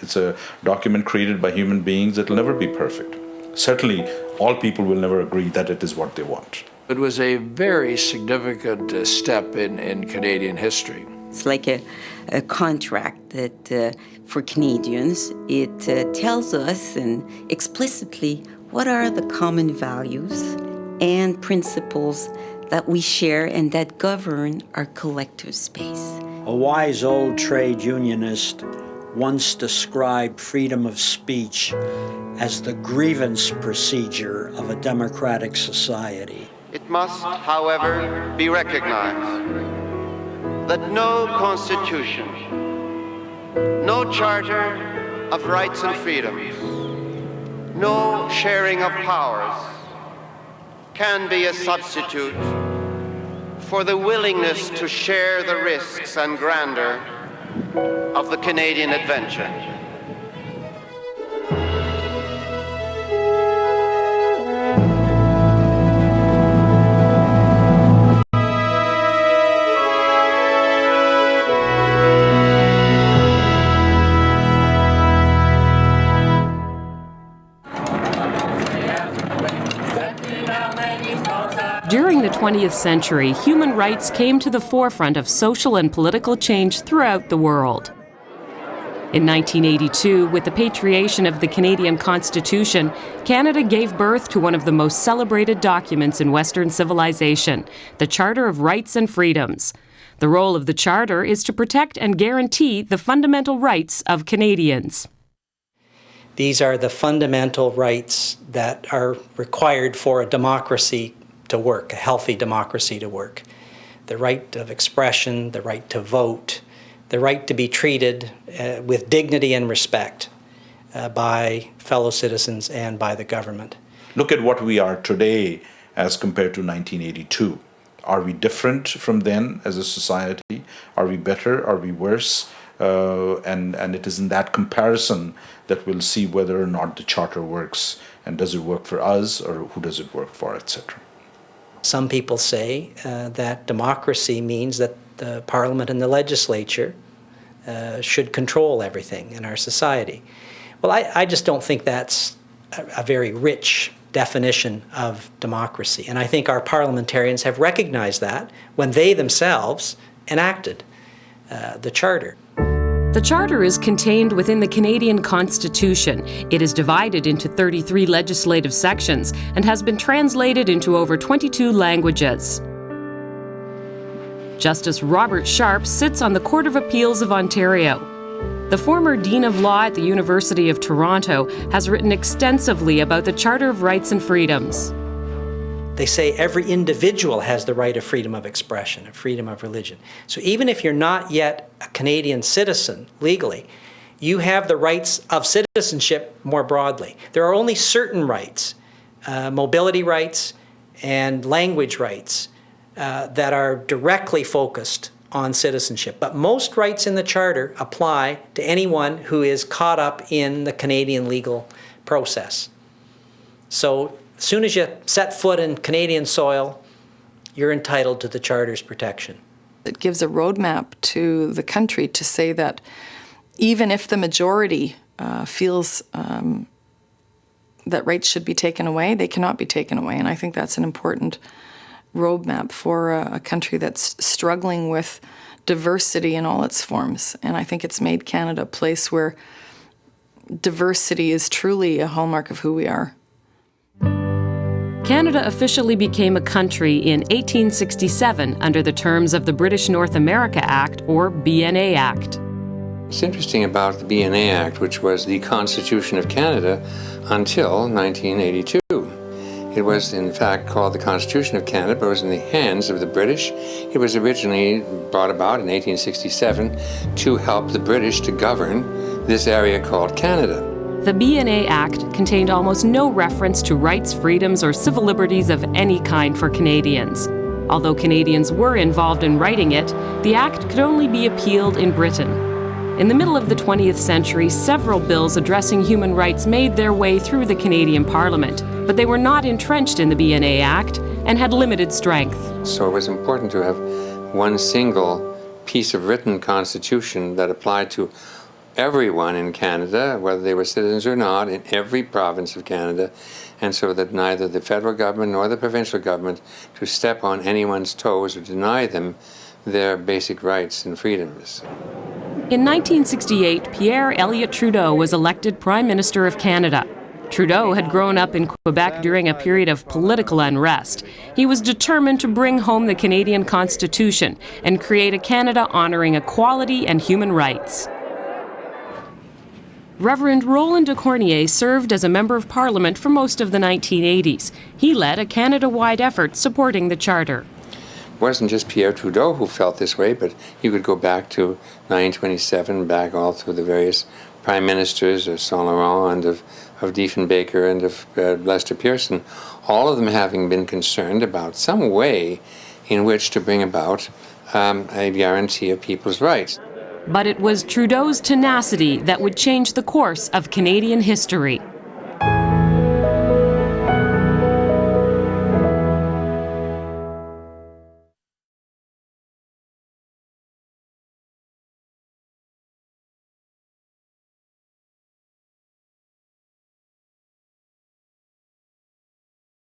It's a document created by human beings that will never be perfect. Certainly, all people will never agree that it is what they want. It was a very significant step in Canadian history. It's like a contract that for Canadians, it tells us and explicitly what are the common values and principles that we share and that govern our collective space. A wise old trade unionist once described freedom of speech as the grievance procedure of a democratic society. It must, however, be recognized that no constitution, no charter of rights and freedoms, no sharing of powers can be a substitute for the willingness to share the risks and grandeur of the Canadian adventure. During the 20th century, human rights came to the forefront of social and political change throughout the world. In 1982, with the patriation of the Canadian Constitution, Canada gave birth to one of the most celebrated documents in Western civilization, the Charter of Rights and Freedoms. The role of the Charter is to protect and guarantee the fundamental rights of Canadians. These are the fundamental rights that are required for a democracy to work, a healthy democracy to work. The right of expression, the right to vote, the right to be treated with dignity and respect by fellow citizens and by the government. Look at what we are today as compared to 1982. Are we different from then as a society? Are we better? Are we worse? And it is in that comparison that we'll see whether or not the Charter works, and does it work for us, or who does it work for, etc. Some people say that democracy means that the Parliament and the legislature should control everything in our society. Well, I just don't think that's a very rich definition of democracy. And I think our parliamentarians have recognized that when they themselves enacted the Charter. The Charter is contained within the Canadian Constitution. It is divided into 33 legislative sections and has been translated into over 22 languages. Justice Robert Sharp sits on the Court of Appeals of Ontario. The former Dean of Law at the University of Toronto has written extensively about the Charter of Rights and Freedoms. They say every individual has the right of freedom of expression, of freedom of religion. So even if you're not yet a Canadian citizen legally, you have the rights of citizenship more broadly. There are only certain rights, mobility rights and language rights, that are directly focused on citizenship. But most rights in the Charter apply to anyone who is caught up in the Canadian legal process. So as soon as you set foot in Canadian soil, you're entitled to the Charter's protection. It gives a roadmap to the country to say that even if the majority feels that rights should be taken away, they cannot be taken away. And I think that's an important roadmap for a country that's struggling with diversity in all its forms. And I think it's made Canada a place where diversity is truly a hallmark of who we are. Canada officially became a country in 1867 under the terms of the British North America Act, or BNA Act. What's interesting about the BNA Act, which was the Constitution of Canada until 1982. It was, in fact, called the Constitution of Canada, but it was in the hands of the British. It was originally brought about in 1867 to help the British to govern this area called Canada. The BNA Act contained almost no reference to rights, freedoms, or civil liberties of any kind for Canadians. Although Canadians were involved in writing it, the Act could only be appealed in Britain. In the middle of the 20th century, several bills addressing human rights made their way through the Canadian Parliament, but they were not entrenched in the BNA Act and had limited strength. So it was important to have one single piece of written constitution that applied to everyone in Canada, whether they were citizens or not, in every province of Canada, and so that neither the federal government nor the provincial government to step on anyone's toes or deny them their basic rights and freedoms. In 1968, Pierre Elliott Trudeau was elected Prime Minister of Canada. Trudeau had grown up in Quebec during a period of political unrest. He was determined to bring home the Canadian Constitution and create a Canada honoring equality and human rights. Reverend Roland de Cornier served as a Member of Parliament for most of the 1980s. He led a Canada-wide effort supporting the Charter. It wasn't just Pierre Trudeau who felt this way, but you could go back to 1927, back all through the various prime ministers of Saint Laurent and of Diefenbaker and of Lester Pearson, all of them having been concerned about some way in which to bring about a guarantee of people's rights. But it was Trudeau's tenacity that would change the course of Canadian history.